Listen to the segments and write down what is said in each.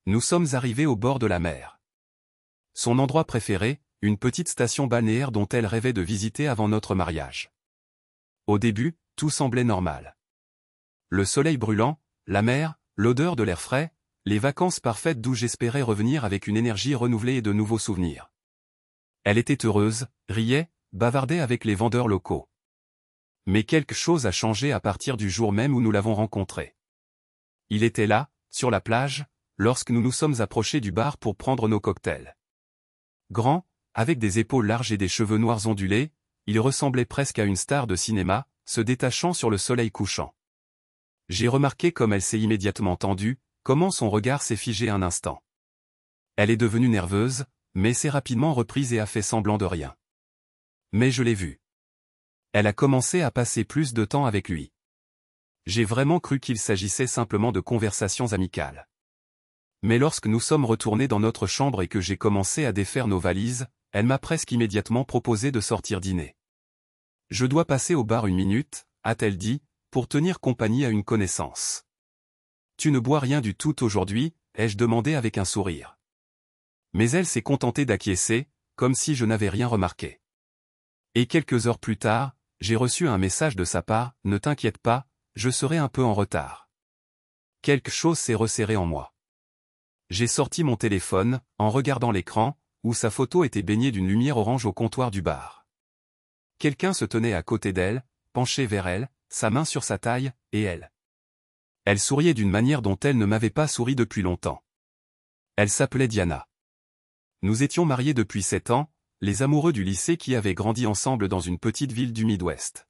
Nous sommes arrivés au bord de la mer. Son endroit préféré, une petite station balnéaire dont elle rêvait de visiter avant notre mariage. Au début, tout semblait normal. Le soleil brûlant, la mer, l'odeur de l'air frais, les vacances parfaites d'où j'espérais revenir avec une énergie renouvelée et de nouveaux souvenirs. Elle était heureuse, riait, bavardait avec les vendeurs locaux. Mais quelque chose a changé à partir du jour même où nous l'avons rencontré. Il était là, sur la plage, lorsque nous nous sommes approchés du bar pour prendre nos cocktails. Grand, avec des épaules larges et des cheveux noirs ondulés, il ressemblait presque à une star de cinéma, se détachant sur le soleil couchant. J'ai remarqué comme elle s'est immédiatement tendue, comment son regard s'est figé un instant. Elle est devenue nerveuse, mais s'est rapidement reprise et a fait semblant de rien. Mais je l'ai vue. Elle a commencé à passer plus de temps avec lui. J'ai vraiment cru qu'il s'agissait simplement de conversations amicales. Mais lorsque nous sommes retournés dans notre chambre et que j'ai commencé à défaire nos valises, elle m'a presque immédiatement proposé de sortir dîner. « Je dois passer au bar 1 minute, a-t-elle dit, pour tenir compagnie à une connaissance. « Tu ne bois rien du tout aujourd'hui, ai-je demandé avec un sourire. Mais elle s'est contentée d'acquiescer, comme si je n'avais rien remarqué. Et quelques heures plus tard, j'ai reçu un message de sa part, « Ne t'inquiète pas, je serai un peu en retard. » Quelque chose s'est resserré en moi. J'ai sorti mon téléphone, en regardant l'écran, où sa photo était baignée d'une lumière orange au comptoir du bar. Quelqu'un se tenait à côté d'elle, penché vers elle, sa main sur sa taille, et elle. Elle souriait d'une manière dont elle ne m'avait pas souri depuis longtemps. Elle s'appelait Diana. Nous étions mariés depuis 7 ans, les amoureux du lycée qui avaient grandi ensemble dans une petite ville du Midwest.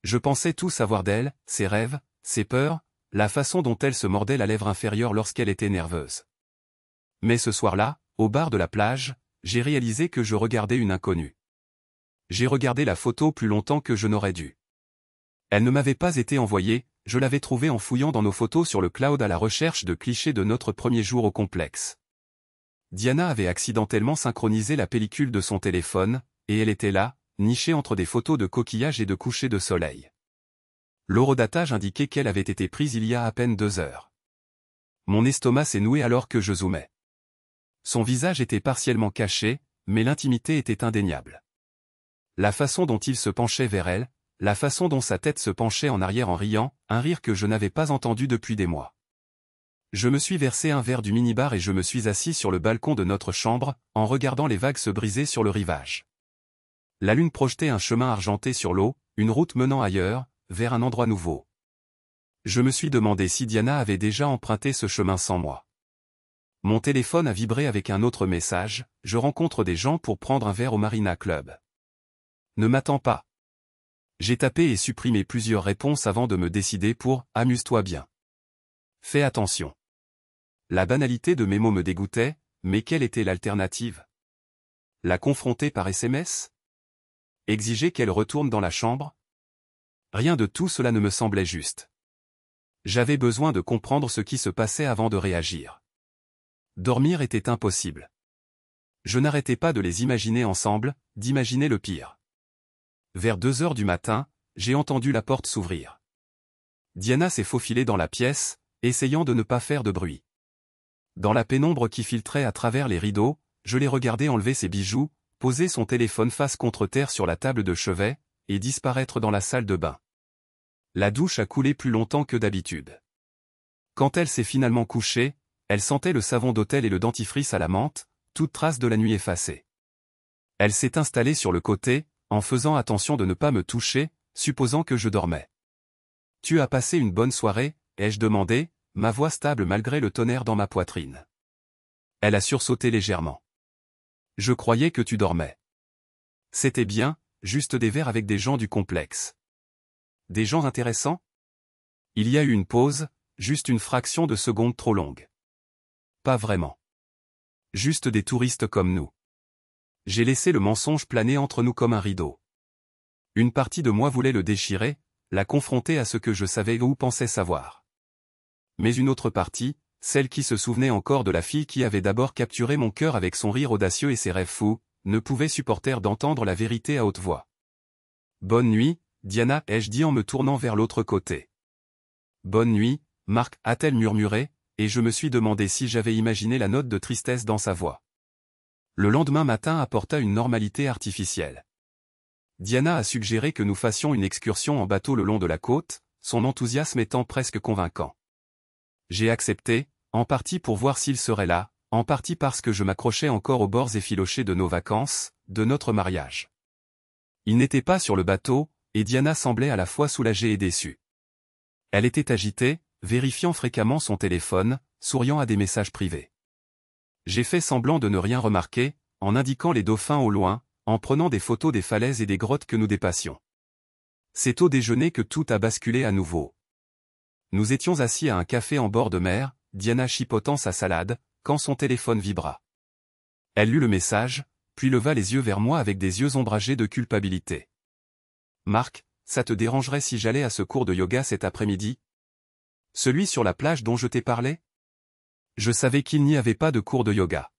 Je pensais tout savoir d'elle, ses rêves, ses peurs, la façon dont elle se mordait la lèvre inférieure lorsqu'elle était nerveuse. Mais ce soir-là, au bar de la plage, j'ai réalisé que je regardais une inconnue. J'ai regardé la photo plus longtemps que je n'aurais dû. Elle ne m'avait pas été envoyée, je l'avais trouvée en fouillant dans nos photos sur le cloud à la recherche de clichés de notre premier jour au complexe. Diana avait accidentellement synchronisé la pellicule de son téléphone, et elle était là, nichée entre des photos de coquillages et de couchers de soleil. L'horodatage indiquait qu'elle avait été prise il y a à peine 2 heures. Mon estomac s'est noué alors que je zoomais. Son visage était partiellement caché, mais l'intimité était indéniable. La façon dont il se penchait vers elle, la façon dont sa tête se penchait en arrière en riant, un rire que je n'avais pas entendu depuis des mois. Je me suis versé un verre du minibar et je me suis assis sur le balcon de notre chambre, en regardant les vagues se briser sur le rivage. La lune projetait un chemin argenté sur l'eau, une route menant ailleurs, vers un endroit nouveau. Je me suis demandé si Diana avait déjà emprunté ce chemin sans moi. Mon téléphone a vibré avec un autre message, je rencontre des gens pour prendre un verre au Marina Club. Ne m'attends pas. J'ai tapé et supprimé plusieurs réponses avant de me décider pour « Amuse-toi bien ». Fais attention. La banalité de mes mots me dégoûtait, mais quelle était l'alternative? La confronter par SMS? Exiger qu'elle retourne dans la chambre? Rien de tout cela ne me semblait juste. J'avais besoin de comprendre ce qui se passait avant de réagir. Dormir était impossible. Je n'arrêtais pas de les imaginer ensemble, d'imaginer le pire. Vers 2 heures du matin, j'ai entendu la porte s'ouvrir. Diana s'est faufilée dans la pièce, essayant de ne pas faire de bruit. Dans la pénombre qui filtrait à travers les rideaux, je l'ai regardée enlever ses bijoux, poser son téléphone face contre terre sur la table de chevet, et disparaître dans la salle de bain. La douche a coulé plus longtemps que d'habitude. Quand elle s'est finalement couchée, elle sentait le savon d'hôtel et le dentifrice à la menthe, toute trace de la nuit effacée. Elle s'est installée sur le côté, en faisant attention de ne pas me toucher, supposant que je dormais. « Tu as passé une bonne soirée ?» ai-je demandé, ma voix stable malgré le tonnerre dans ma poitrine. Elle a sursauté légèrement. « Je croyais que tu dormais. » C'était bien, juste des verres avec des gens du complexe. Des gens intéressants? Il y a eu une pause, juste une fraction de seconde trop longue. Pas vraiment. Juste des touristes comme nous. J'ai laissé le mensonge planer entre nous comme un rideau. Une partie de moi voulait le déchirer, la confronter à ce que je savais ou pensais savoir. Mais une autre partie, celle qui se souvenait encore de la fille qui avait d'abord capturé mon cœur avec son rire audacieux et ses rêves fous, ne pouvait supporter d'entendre la vérité à haute voix. « Bonne nuit, Diana » ai-je dit en me tournant vers l'autre côté. « Bonne nuit, Marc » a-t-elle murmuré, et je me suis demandé si j'avais imaginé la note de tristesse dans sa voix. Le lendemain matin apporta une normalité artificielle. Diana a suggéré que nous fassions une excursion en bateau le long de la côte, son enthousiasme étant presque convaincant. J'ai accepté, en partie pour voir s'il serait là, en partie parce que je m'accrochais encore aux bords effilochés de nos vacances, de notre mariage. Il n'était pas sur le bateau, et Diana semblait à la fois soulagée et déçue. Elle était agitée, vérifiant fréquemment son téléphone, souriant à des messages privés. J'ai fait semblant de ne rien remarquer, en indiquant les dauphins au loin, en prenant des photos des falaises et des grottes que nous dépassions. C'est au déjeuner que tout a basculé à nouveau. Nous étions assis à un café en bord de mer, Diana chipotant sa salade, quand son téléphone vibra. Elle lut le message, puis leva les yeux vers moi avec des yeux ombragés de culpabilité. « Marc, ça te dérangerait si j'allais à ce cours de yoga cet après-midi? Celui sur la plage dont je t'ai parlé? Je savais qu'il n'y avait pas de cours de yoga.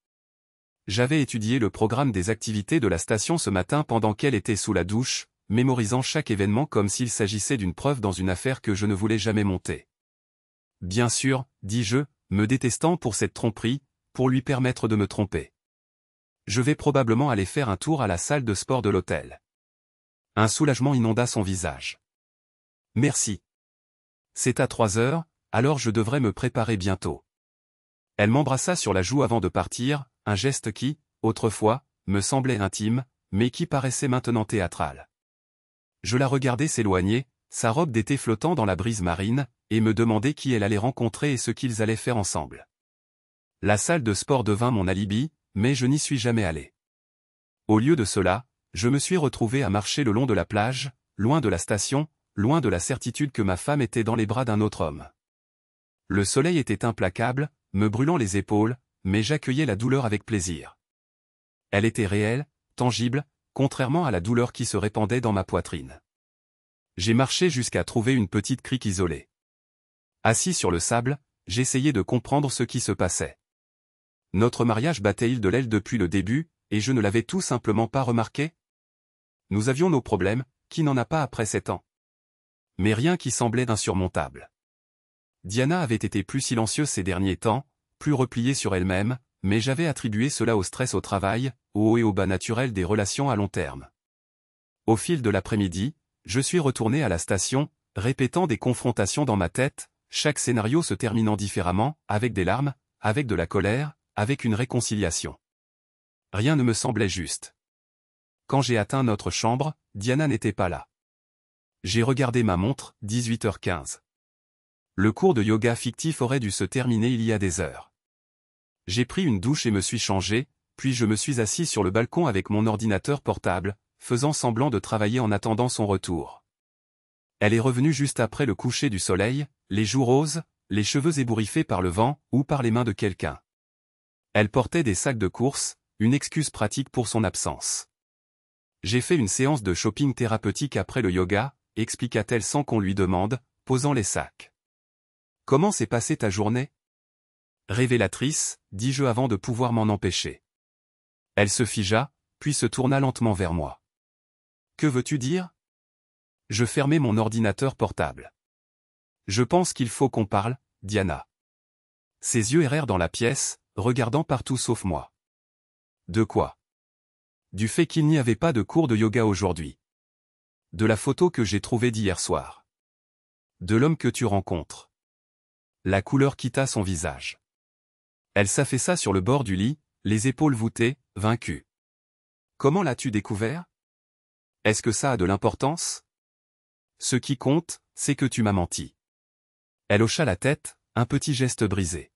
J'avais étudié le programme des activités de la station ce matin pendant qu'elle était sous la douche, mémorisant chaque événement comme s'il s'agissait d'une preuve dans une affaire que je ne voulais jamais monter. Bien sûr, dis-je, me détestant pour cette tromperie, pour lui permettre de me tromper. Je vais probablement aller faire un tour à la salle de sport de l'hôtel. Un soulagement inonda son visage. Merci. C'est à 3 heures, alors je devrais me préparer bientôt. Elle m'embrassa sur la joue avant de partir, un geste qui, autrefois, me semblait intime, mais qui paraissait maintenant théâtral. Je la regardais s'éloigner, sa robe d'été flottant dans la brise marine, et me demandais qui elle allait rencontrer et ce qu'ils allaient faire ensemble. La salle de sport devint mon alibi, mais je n'y suis jamais allé. Au lieu de cela, je me suis retrouvé à marcher le long de la plage, loin de la station, loin de la certitude que ma femme était dans les bras d'un autre homme. Le soleil était implacable, me brûlant les épaules, mais j'accueillais la douleur avec plaisir. Elle était réelle, tangible, contrairement à la douleur qui se répandait dans ma poitrine. J'ai marché jusqu'à trouver une petite crique isolée. Assis sur le sable, j'essayais de comprendre ce qui se passait. Notre mariage battait-il de l'aile depuis le début, et je ne l'avais tout simplement pas remarqué? Nous avions nos problèmes, qui n'en a pas après 7 ans. Mais rien qui semblait insurmontable. Diana avait été plus silencieuse ces derniers temps, plus repliée sur elle-même, mais j'avais attribué cela au stress au travail, au haut et au bas naturel des relations à long terme. Au fil de l'après-midi, je suis retourné à la station, répétant des confrontations dans ma tête, chaque scénario se terminant différemment, avec des larmes, avec de la colère, avec une réconciliation. Rien ne me semblait juste. Quand j'ai atteint notre chambre, Diana n'était pas là. J'ai regardé ma montre, 18h15. Le cours de yoga fictif aurait dû se terminer il y a des heures. J'ai pris une douche et me suis changé, puis je me suis assis sur le balcon avec mon ordinateur portable, faisant semblant de travailler en attendant son retour. Elle est revenue juste après le coucher du soleil, les joues roses, les cheveux ébouriffés par le vent ou par les mains de quelqu'un. Elle portait des sacs de course, une excuse pratique pour son absence. J'ai fait une séance de shopping thérapeutique après le yoga, expliqua-t-elle sans qu'on lui demande, posant les sacs. Comment s'est passée ta journée? Révélatrice, dis-je avant de pouvoir m'en empêcher. Elle se figea, puis se tourna lentement vers moi. Que veux-tu dire? Je fermai mon ordinateur portable. Je pense qu'il faut qu'on parle, Diana. Ses yeux errèrent dans la pièce, regardant partout sauf moi. De quoi? Du fait qu'il n'y avait pas de cours de yoga aujourd'hui. De la photo que j'ai trouvée d'hier soir. De l'homme que tu rencontres. La couleur quitta son visage. Elle s'affaissa sur le bord du lit, les épaules voûtées, vaincue. Comment l'as-tu découvert? Est-ce que ça a de l'importance? Ce qui compte, c'est que tu m'as menti. Elle hocha la tête, un petit geste brisé.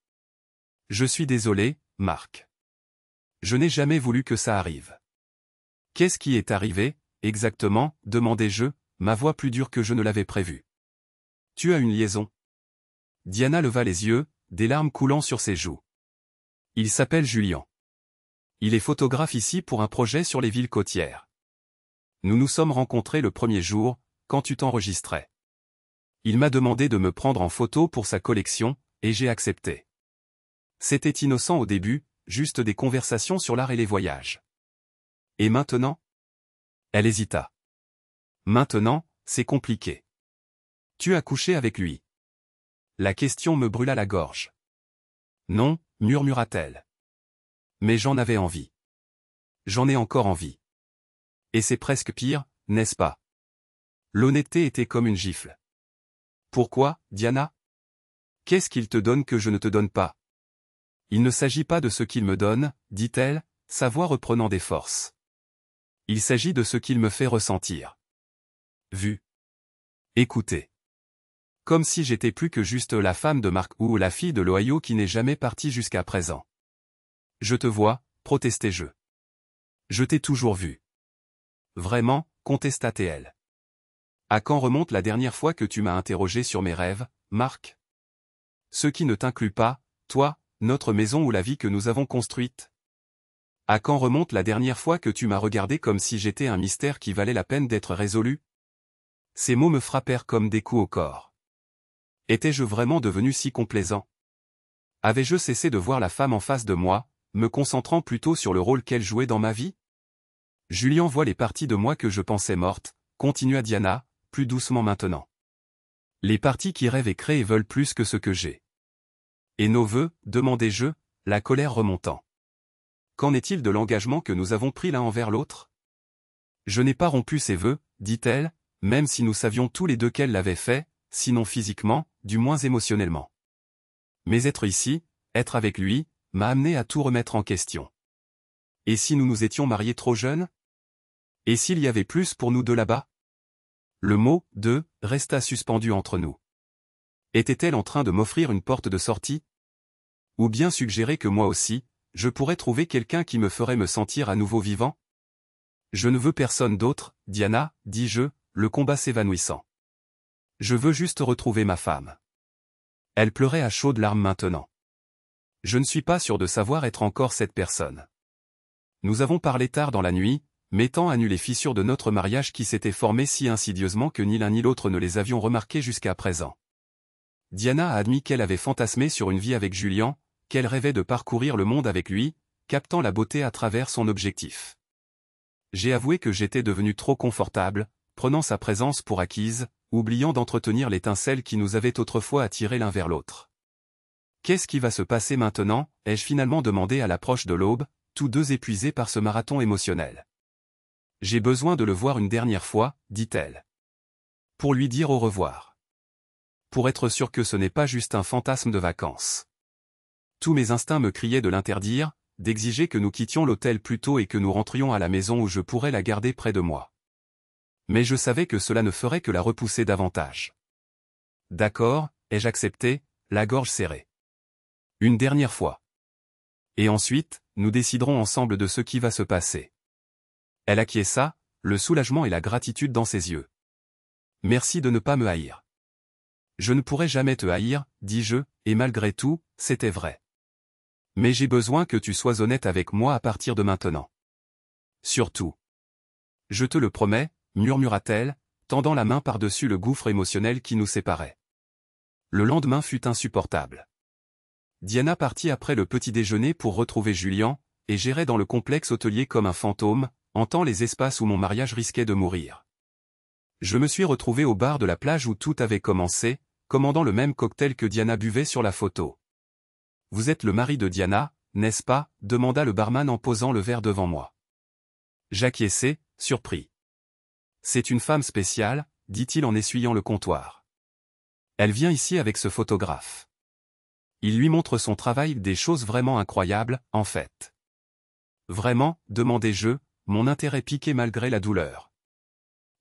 Je suis désolé, Marc. Je n'ai jamais voulu que ça arrive. Qu'est-ce qui est arrivé, exactement, demandai-je, ma voix plus dure que je ne l'avais prévu. Tu as une liaison. Diana leva les yeux, des larmes coulant sur ses joues. Il s'appelle Julien. Il est photographe ici pour un projet sur les villes côtières. Nous nous sommes rencontrés le premier jour, quand tu t'enregistrais. Il m'a demandé de me prendre en photo pour sa collection, et j'ai accepté. C'était innocent au début, juste des conversations sur l'art et les voyages. Et maintenant? Elle hésita. Maintenant, c'est compliqué. Tu as couché avec lui. La question me brûla la gorge. Non, murmura-t-elle. Mais j'en avais envie. J'en ai encore envie. Et c'est presque pire, n'est-ce pas? L'honnêteté était comme une gifle. Pourquoi, Diana? Qu'est-ce qu'il te donne que je ne te donne pas? Il ne s'agit pas de ce qu'il me donne, dit-elle, sa voix reprenant des forces. Il s'agit de ce qu'il me fait ressentir. Vu. Écoutez. Comme si j'étais plus que juste la femme de Mark ou la fille de l'Ohio qui n'est jamais partie jusqu'à présent. Je te vois, protestai-je. Je t'ai toujours vu. Vraiment, contesta-t-elle. À quand remonte la dernière fois que tu m'as interrogé sur mes rêves, Mark? Ce qui ne t'inclut pas, toi, notre maison ou la vie que nous avons construite? À quand remonte la dernière fois que tu m'as regardé comme si j'étais un mystère qui valait la peine d'être résolu? Ces mots me frappèrent comme des coups au corps. Étais-je vraiment devenu si complaisant? Avais-je cessé de voir la femme en face de moi, me concentrant plutôt sur le rôle qu'elle jouait dans ma vie? Julien voit les parties de moi que je pensais mortes, continua Diana, plus doucement maintenant. Les parties qui rêvent et créent et veulent plus que ce que j'ai. Et nos vœux, demandai-je, la colère remontant. Qu'en est-il de l'engagement que nous avons pris l'un envers l'autre? Je n'ai pas rompu ces vœux, dit-elle, même si nous savions tous les deux qu'elle l'avait fait, sinon physiquement, du moins émotionnellement. Mais être ici, être avec lui, m'a amené à tout remettre en question. Et si nous nous étions mariés trop jeunes? Et s'il y avait plus pour nous deux là-bas? Le mot « de » resta suspendu entre nous. Était-elle en train de m'offrir une porte de sortie? Ou bien suggérer que moi aussi, je pourrais trouver quelqu'un qui me ferait me sentir à nouveau vivant? Je ne veux personne d'autre, Diana, dis-je, le combat s'évanouissant. Je veux juste retrouver ma femme. Elle pleurait à chaudes larmes maintenant. Je ne suis pas sûr de savoir être encore cette personne. Nous avons parlé tard dans la nuit, mettant à nu les fissures de notre mariage qui s'étaient formées si insidieusement que ni l'un ni l'autre ne les avions remarquées jusqu'à présent. Diana a admis qu'elle avait fantasmé sur une vie avec Julien, qu'elle rêvait de parcourir le monde avec lui, captant la beauté à travers son objectif. J'ai avoué que j'étais devenu trop confortable, prenant sa présence pour acquise, oubliant d'entretenir l'étincelle qui nous avait autrefois attirés l'un vers l'autre. Qu'est-ce qui va se passer maintenant? Ai-je finalement demandé à l'approche de l'aube, tous deux épuisés par ce marathon émotionnel. J'ai besoin de le voir une dernière fois, dit-elle. Pour lui dire au revoir. Pour être sûr que ce n'est pas juste un fantasme de vacances. Tous mes instincts me criaient de l'interdire, d'exiger que nous quittions l'hôtel plus tôt et que nous rentrions à la maison où je pourrais la garder près de moi. Mais je savais que cela ne ferait que la repousser davantage. D'accord, ai-je accepté, la gorge serrée. Une dernière fois. Et ensuite, nous déciderons ensemble de ce qui va se passer. Elle acquiesça, le soulagement et la gratitude dans ses yeux. Merci de ne pas me haïr. Je ne pourrai jamais te haïr, dis-je, et malgré tout, c'était vrai. Mais j'ai besoin que tu sois honnête avec moi à partir de maintenant. Surtout. Je te le promets, murmura-t-elle, tendant la main par-dessus le gouffre émotionnel qui nous séparait. Le lendemain fut insupportable. Diana partit après le petit déjeuner pour retrouver Julien, et j'errais dans le complexe hôtelier comme un fantôme, hantant les espaces où mon mariage risquait de mourir. Je me suis retrouvé au bar de la plage où tout avait commencé, commandant le même cocktail que Diana buvait sur la photo. « Vous êtes le mari de Diana, n'est-ce pas ?» demanda le barman en posant le verre devant moi. J'acquiesçai, surpris. « C'est une femme spéciale, » dit-il en essuyant le comptoir. « Elle vient ici avec ce photographe. Il lui montre son travail, des choses vraiment incroyables, en fait. » Vraiment, demandai-je, mon intérêt piqué malgré la douleur.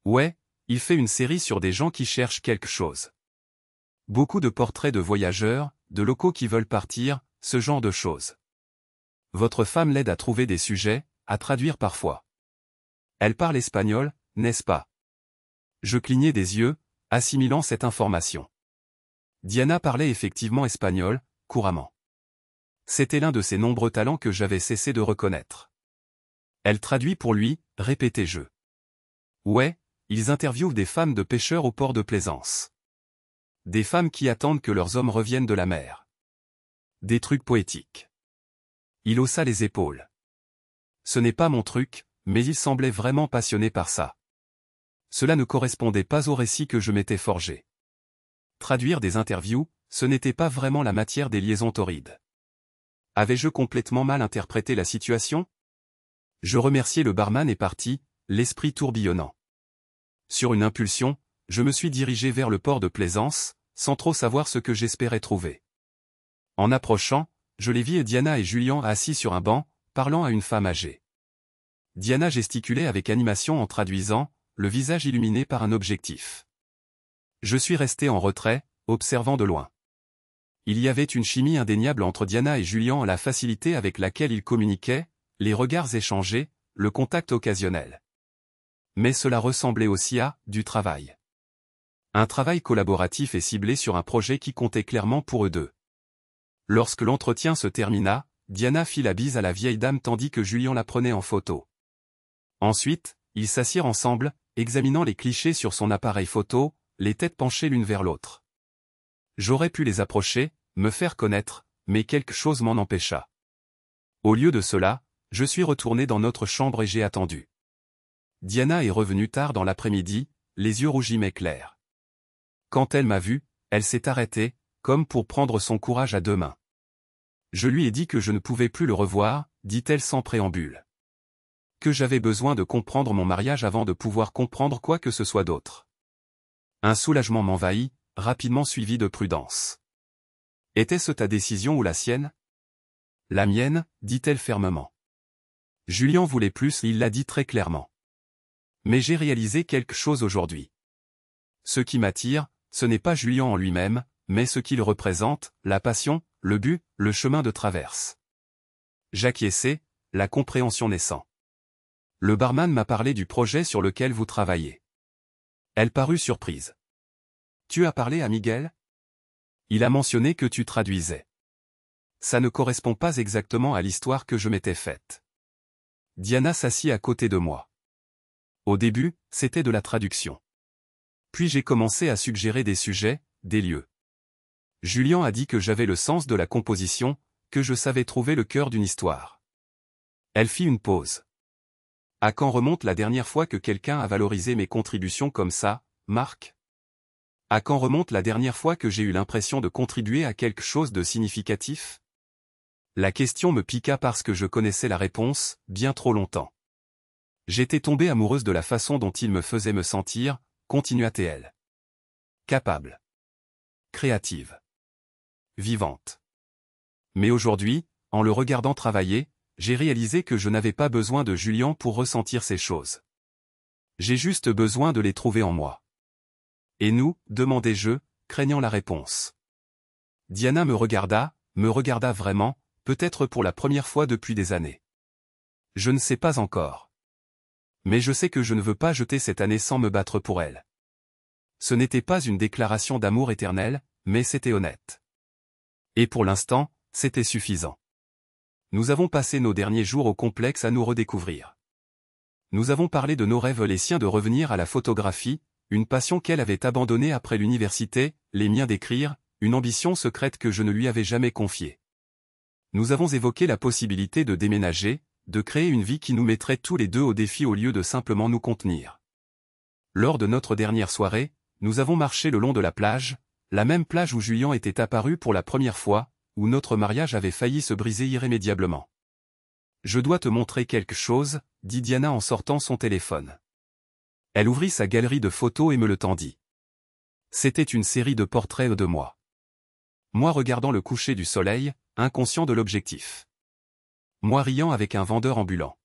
Ouais, il fait une série sur des gens qui cherchent quelque chose. Beaucoup de portraits de voyageurs, de locaux qui veulent partir, ce genre de choses. Votre femme l'aide à trouver des sujets, à traduire parfois. Elle parle espagnol, n'est-ce pas? Je clignai des yeux, assimilant cette information. Diana parlait effectivement espagnol, couramment. C'était l'un de ses nombreux talents que j'avais cessé de reconnaître. Elle traduit pour lui, répétai-je. Ouais, ils interviewent des femmes de pêcheurs au port de Plaisance. Des femmes qui attendent que leurs hommes reviennent de la mer. Des trucs poétiques. Il haussa les épaules. Ce n'est pas mon truc, mais il semblait vraiment passionné par ça. Cela ne correspondait pas au récit que je m'étais forgé. Traduire des interviews, ce n'était pas vraiment la matière des liaisons torrides. Avais-je complètement mal interprété la situation? Je remerciai le barman et partis, l'esprit tourbillonnant. Sur une impulsion, je me suis dirigé vers le port de plaisance, sans trop savoir ce que j'espérais trouver. En approchant, je les vis Diana et Julien assis sur un banc, parlant à une femme âgée. Diana gesticulait avec animation en traduisant, le visage illuminé par un objectif. Je suis resté en retrait, observant de loin. Il y avait une chimie indéniable entre Diana et Julien, la facilité avec laquelle ils communiquaient, les regards échangés, le contact occasionnel. Mais cela ressemblait aussi à du travail. Un travail collaboratif et ciblé sur un projet qui comptait clairement pour eux deux. Lorsque l'entretien se termina, Diana fit la bise à la vieille dame tandis que Julien la prenait en photo. Ensuite, ils s'assirent ensemble, examinant les clichés sur son appareil photo, les têtes penchées l'une vers l'autre. J'aurais pu les approcher, me faire connaître, mais quelque chose m'en empêcha. Au lieu de cela, je suis retourné dans notre chambre et j'ai attendu. Diana est revenue tard dans l'après-midi, les yeux rougis mais clairs. Quand elle m'a vu, elle s'est arrêtée, comme pour prendre son courage à deux mains. Je lui ai dit que je ne pouvais plus le revoir, dit-elle sans préambule. Que j'avais besoin de comprendre mon mariage avant de pouvoir comprendre quoi que ce soit d'autre. Un soulagement m'envahit, rapidement suivi de prudence. Était-ce ta décision ou la sienne? La mienne, dit-elle fermement. Julien voulait plus, il l'a dit très clairement. Mais j'ai réalisé quelque chose aujourd'hui. Ce qui m'attire, ce n'est pas Julien en lui-même, mais ce qu'il représente, la passion, le but, le chemin de traverse. J'acquiesçai, la compréhension naissant. Le barman m'a parlé du projet sur lequel vous travaillez. Elle parut surprise. Tu as parlé à Miguel? Il a mentionné que tu traduisais. Ça ne correspond pas exactement à l'histoire que je m'étais faite. Diana s'assit à côté de moi. Au début, c'était de la traduction. Puis j'ai commencé à suggérer des sujets, des lieux. Julien a dit que j'avais le sens de la composition, que je savais trouver le cœur d'une histoire. Elle fit une pause. À quand remonte la dernière fois que quelqu'un a valorisé mes contributions comme ça, Marc? À quand remonte la dernière fois que j'ai eu l'impression de contribuer à quelque chose de significatif? La question me piqua parce que je connaissais la réponse, bien trop longtemps. J'étais tombée amoureuse de la façon dont il me faisait me sentir, continua-t-elle. Capable. Créative. Vivante. Mais aujourd'hui, en le regardant travailler, j'ai réalisé que je n'avais pas besoin de Julien pour ressentir ces choses. J'ai juste besoin de les trouver en moi. Et nous, demandai-je, craignant la réponse. Diana me regarda vraiment, peut-être pour la première fois depuis des années. Je ne sais pas encore. Mais je sais que je ne veux pas jeter cette année sans me battre pour elle. Ce n'était pas une déclaration d'amour éternel, mais c'était honnête. Et pour l'instant, c'était suffisant. Nous avons passé nos derniers jours au complexe à nous redécouvrir. Nous avons parlé de nos rêves, les siens de revenir à la photographie, une passion qu'elle avait abandonnée après l'université, les miens d'écrire, une ambition secrète que je ne lui avais jamais confiée. Nous avons évoqué la possibilité de déménager, de créer une vie qui nous mettrait tous les deux au défi au lieu de simplement nous contenir. Lors de notre dernière soirée, nous avons marché le long de la même plage où Julien était apparu pour la première fois, où notre mariage avait failli se briser irrémédiablement. Je dois te montrer quelque chose, dit Diana en sortant son téléphone. Elle ouvrit sa galerie de photos et me le tendit. C'était une série de portraits de moi. Moi regardant le coucher du soleil, inconscient de l'objectif. Moi riant avec un vendeur ambulant.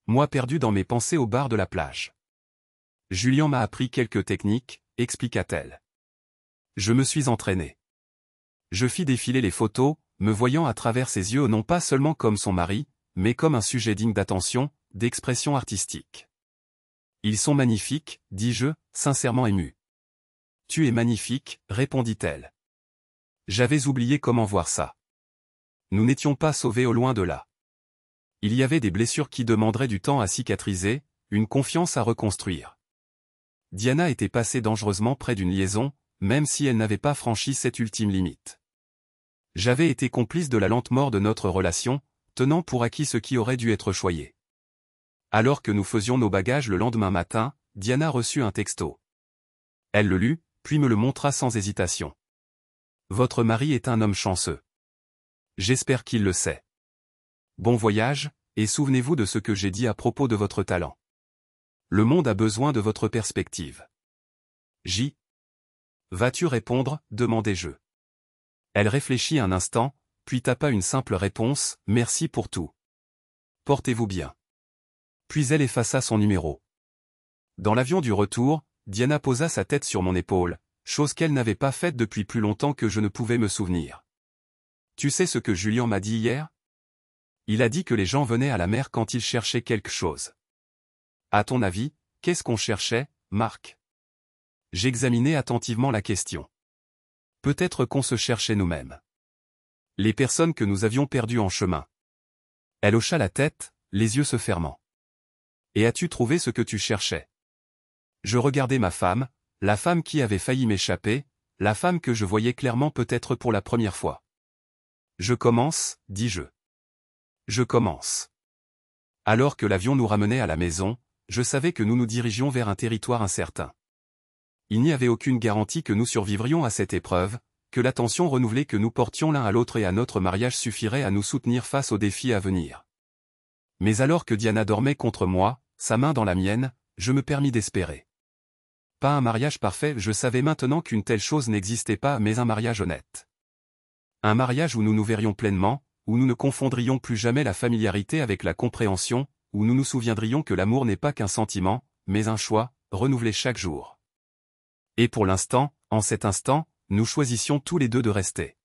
Moi perdu dans mes pensées au bar de la plage. Julien m'a appris quelques techniques, expliqua-t-elle. Je me suis entraîné. Je fis défiler les photos, me voyant à travers ses yeux non pas seulement comme son mari, mais comme un sujet digne d'attention, d'expression artistique. Ils sont magnifiques, dis-je, sincèrement ému. Tu es magnifique, répondit-elle. J'avais oublié comment voir ça. Nous n'étions pas sauvés au loin de là. Il y avait des blessures qui demanderaient du temps à cicatriser, une confiance à reconstruire. Diana était passée dangereusement près d'une liaison, même si elle n'avait pas franchi cette ultime limite. J'avais été complice de la lente mort de notre relation, tenant pour acquis ce qui aurait dû être choyé. Alors que nous faisions nos bagages le lendemain matin, Diana reçut un texto. Elle le lut, puis me le montra sans hésitation. Votre mari est un homme chanceux. J'espère qu'il le sait. Bon voyage, et souvenez-vous de ce que j'ai dit à propos de votre talent. Le monde a besoin de votre perspective. J. Vas-tu répondre, demandai-je. Elle réfléchit un instant, puis tapa une simple réponse, merci pour tout. Portez-vous bien. Puis elle effaça son numéro. Dans l'avion du retour, Diana posa sa tête sur mon épaule, chose qu'elle n'avait pas faite depuis plus longtemps que je ne pouvais me souvenir. Tu sais ce que Julien m'a dit hier? Il a dit que les gens venaient à la mer quand ils cherchaient quelque chose. À ton avis, qu'est-ce qu'on cherchait, Marc? J'examinai attentivement la question. Peut-être qu'on se cherchait nous-mêmes. Les personnes que nous avions perdues en chemin. Elle hocha la tête, les yeux se fermant. Et as-tu trouvé ce que tu cherchais? Je regardai ma femme, la femme qui avait failli m'échapper, la femme que je voyais clairement peut-être pour la première fois. Je commence, dis-je. Je commence. Alors que l'avion nous ramenait à la maison, je savais que nous nous dirigions vers un territoire incertain. Il n'y avait aucune garantie que nous survivrions à cette épreuve, que l'attention renouvelée que nous portions l'un à l'autre et à notre mariage suffirait à nous soutenir face aux défis à venir. Mais alors que Diana dormait contre moi, sa main dans la mienne, je me permis d'espérer. Pas un mariage parfait, je savais maintenant qu'une telle chose n'existait pas, mais un mariage honnête. Un mariage où nous nous verrions pleinement, où nous ne confondrions plus jamais la familiarité avec la compréhension, où nous nous souviendrions que l'amour n'est pas qu'un sentiment, mais un choix, renouvelé chaque jour. Et pour l'instant, en cet instant, nous choisissions tous les deux de rester.